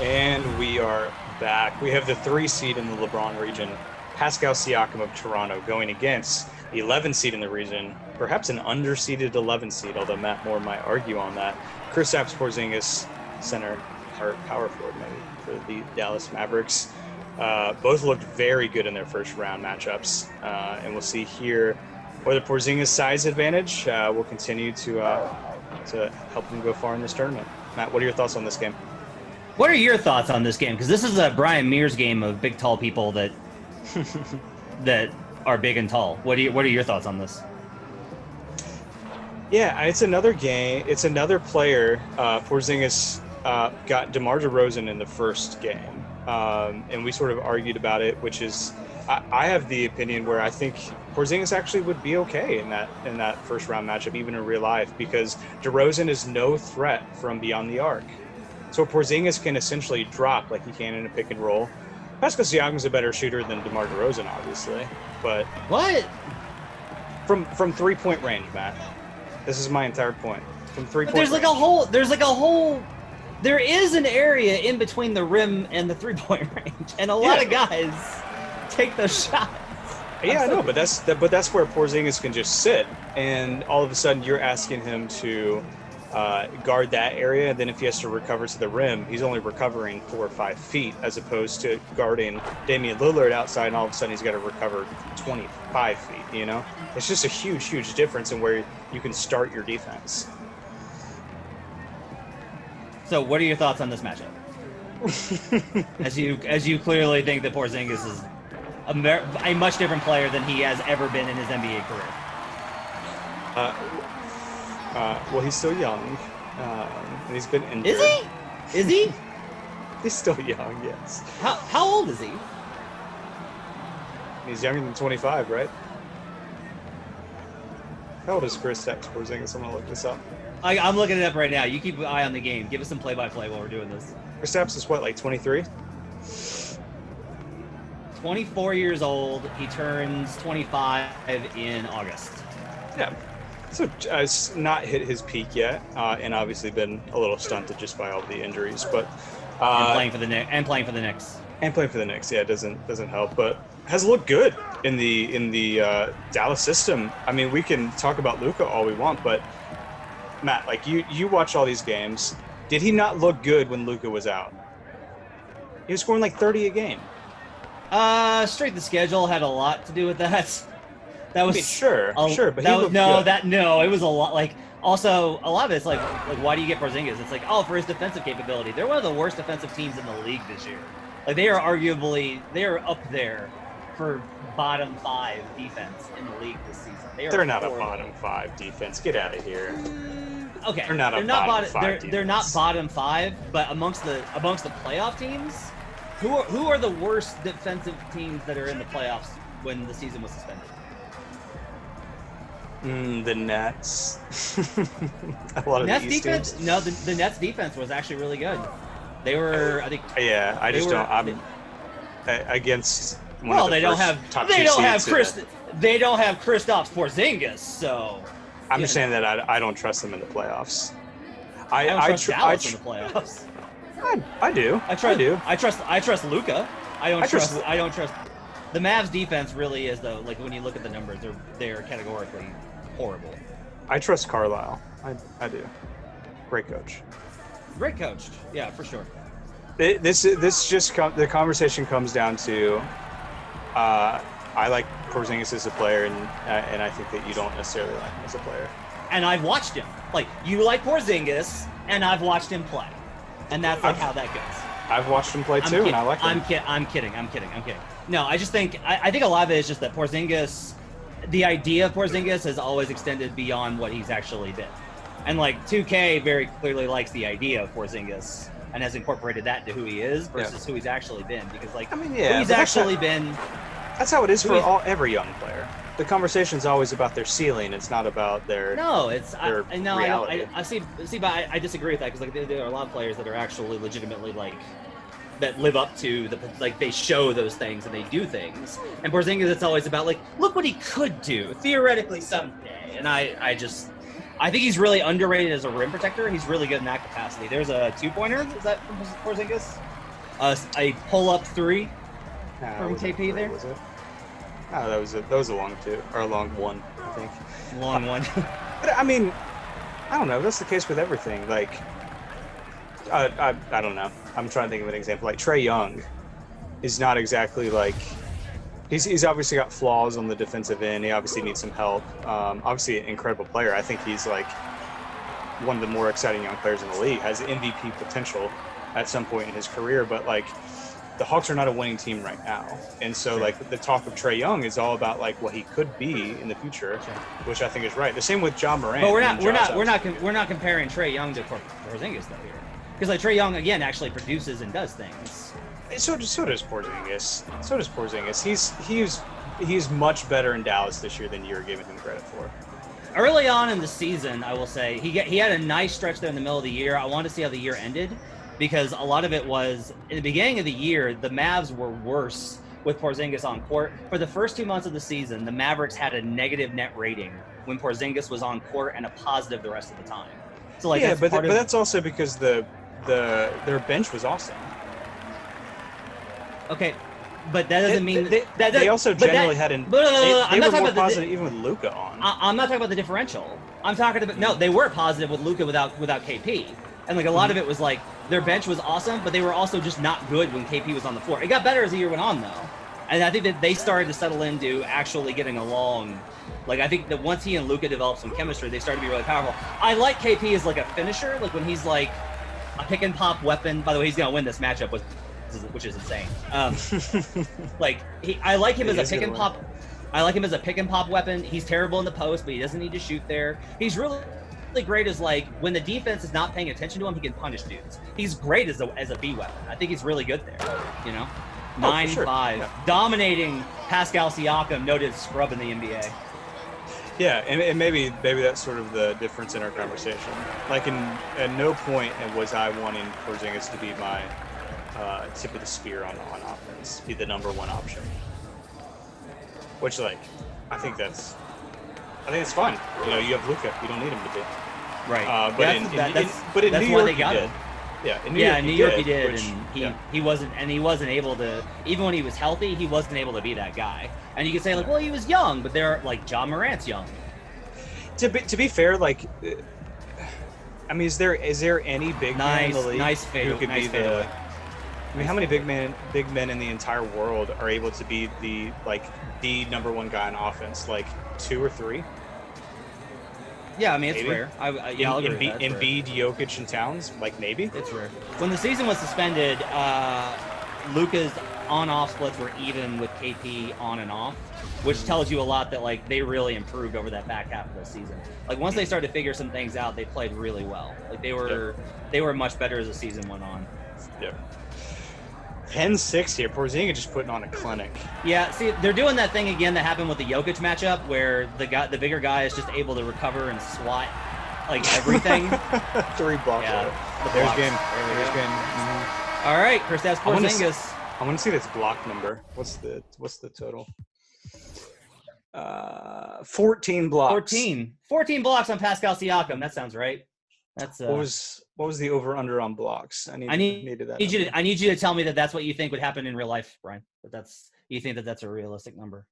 And we are back. We have the 3 seed in the LeBron region, Pascal Siakam of Toronto, going against the 11 seed in the region, perhaps an underseeded 11 seed, although Matt Moore might argue on that. Kristaps Porzingis, center or power forward maybe for the Dallas Mavericks. Both looked very good in their first round matchups, and we'll see here whether Porzingis' size advantage will continue to help him go far in this tournament. Matt, what are your thoughts on this game? What are your thoughts on this game? Because this is a Brian Mears game of big, tall people that that are big and tall. What are your thoughts on this? Yeah, it's another game. It's another player. Porzingis got DeMar DeRozan in the first game, and we sort of argued about it. Which is, I have the opinion where I think Porzingis actually would be okay in that first round matchup, even in real life, because DeRozan is no threat from beyond the arc. So Porzingis can essentially drop like he can in a pick and roll. Pascal Siakam is a better shooter than DeMar DeRozan, obviously, but what? From 3-point range, Matt. This is my entire point. From 3-point. There's like a whole. There is an area in between the rim and the 3-point range, and a lot of guys take those shots. Yeah, I know, but that's where Porzingis can just sit, and all of a sudden you're asking him to guard that area, and then if he has to recover to the rim, he's only recovering 4 or 5 feet, as opposed to guarding Damian Lillard outside, and all of a sudden he's got to recover 25 feet. You know, it's just a huge difference in where you can start your defense. So, what are your thoughts on this matchup? as you clearly think that Porzingis is a much different player than he has ever been in his NBA career. Well, he's still young, and he's been injured. Is he? He's still young, yes. How old is he? He's younger than 25, right? How old is Kristaps Porzingis? I'm gonna look this up. I'm looking it up right now. You keep an eye on the game. Give us some play-by-play while we're doing this. Kristaps is what, like 23? 24 years old. He turns 25 in August. Yeah. So it's not hit his peak yet, and obviously been a little stunted just by all the injuries. But and playing for the Knicks. And playing for the Knicks, yeah, it doesn't help. But has looked good in the Dallas system. I mean, we can talk about Luka all we want, but Matt, like you watch all these games. Did he not look good when Luka was out? He was scoring like 30 a game. Straight the schedule had a lot to do with that. That was sure, but he looked good. It was a lot. Like, also a lot of it's like why do you get Porzingis? It's like, for his defensive capability. They're one of the worst defensive teams in the league this year. Like, they are up there for bottom 5 defense in the league this season. They're not a bottom 5 defense. Get out of here. Okay, they're not bottom 5. They're not bottom 5, but amongst the playoff teams, who are the worst defensive teams that are in the playoffs when the season was suspended? The Nets. A lot of Nets the East defense. teams. No, the Nets defense was actually really good. They were, I think. Yeah, I'm against. They don't have Kristaps Porzingis, so. I'm just saying that I don't trust them in the playoffs. I don't trust Dallas in the playoffs. I do. I trust Luka. I don't trust. The Mavs defense really is, though. Like, when you look at the numbers, they're categorically horrible. I trust Carlisle. I do. Great coach. Great coach. Yeah, for sure. The conversation comes down to, I like Porzingis as a player, and I think that you don't necessarily like him as a player. And I've watched him. Like, you like Porzingis, and I've watched him play, and that's how that goes. I've watched him play too, and I like him. I'm kidding. No, I just think I think a lot of it is just that Porzingis, the idea of Porzingis has always extended beyond what he's actually been, and like 2K very clearly likes the idea of Porzingis and has incorporated that into who he is versus who he's actually been. Because who he's actually been. That's how it is for every young player. The conversation's always about their ceiling. It's not about their reality. I see, but I disagree with that, because like there are a lot of players that are actually legitimately that live up to they show those things and they do things. And Porzingis, it's always about look what he could do theoretically someday. And I I think he's really underrated as a rim protector. He's really good in that capacity. There's a 2-pointer. Is that from Porzingis? A pull-up 3 from KP there. Was it? Oh, that was a long 2 or a long 1, I think. Long 1. But I mean, I don't know. That's the case with everything. Like, I don't know. I'm trying to think of an example. Like Trae Young is not exactly like he's obviously got flaws on the defensive end. He obviously needs some help. Obviously, an incredible player. I think he's like one of the more exciting young players in the league. Has MVP potential at some point in his career, but like the Hawks are not a winning team right now, and so like the talk of Trae Young is all about like what he could be in the future, which I think is right. The same with John Morant. But we're not comparing Trae Young to Porzingis though here, because like Trae Young again actually produces and does things. So does Porzingis. He's much better in Dallas this year than you're giving him credit for. Early on in the season, I will say he had a nice stretch there in the middle of the year. I wanted to see how the year ended, because a lot of it was in the beginning of the year, the Mavs were worse with Porzingis on court. For the first 2 months of the season, the Mavericks had a negative net rating when Porzingis was on court and a positive the rest of the time. So like yeah, but that's also because their bench was awesome. Okay, but that doesn't mean they also generally had an. They were more positive even with Luka on. I'm not talking about the differential. I'm talking about no. They were positive with Luka without KP, and like a lot of it was like their bench was awesome, but they were also just not good when KP was on the floor. It got better as the year went on though, and I think that they started to settle into actually getting along. Like I think that once he and Luka developed some chemistry, they started to be really powerful. I like KP as like a finisher, like when he's like a pick and pop weapon. By the way, he's gonna win this matchup which is insane. I like him as a pick and pop. I like him as a pick and pop weapon. He's terrible in the post, but he doesn't need to shoot there. He's really great as like when the defense is not paying attention to him, he can punish dudes. He's great as a B weapon. I think he's really good there. You know, 9-5, dominating Pascal Siakam, noted scrub in the NBA. Yeah, and maybe that's sort of the difference in our conversation. Like, at no point was I wanting Porzingis to be my tip of the spear on offense, be the number one option. Which, like, I think it's fine. You know, you have Luka. You don't need him to be. Right. But in New York, he did. Yeah, in New York he did, and he wasn't able to. Even when he was healthy, he wasn't able to be that guy. And you could say like, well, he was young, but they're like John Morant's young. To be fair, like, I mean, is there any big man in the league who could be the? I mean, how many big men in the entire world are able to be the number one guy on offense? Like 2 or 3? Yeah, I mean, it's rare. I'll agree with that. Embiid, Jokic, and Towns, like maybe. It's rare. When the season was suspended, Luka's on-off splits were even with KP on and off, which tells you a lot that like they really improved over that back half of the season. Like once they started to figure some things out, they played really well. Like they were much better as the season went on. Yeah. 10-6 here. Porzingis just putting on a clinic. Yeah, see, they're doing that thing again that happened with the Jokic matchup where the bigger guy is just able to recover and swat like everything. 3 blocks. Yeah, there's game. Mm-hmm. All right, Kristaps Porzingis. I want to see this block number. What's the total? 14 blocks. 14 blocks on Pascal Siakam. That sounds right. That's what was the over under on blocks? I need you to tell me that that's what you think would happen in real life, Brian. You think that that's a realistic number?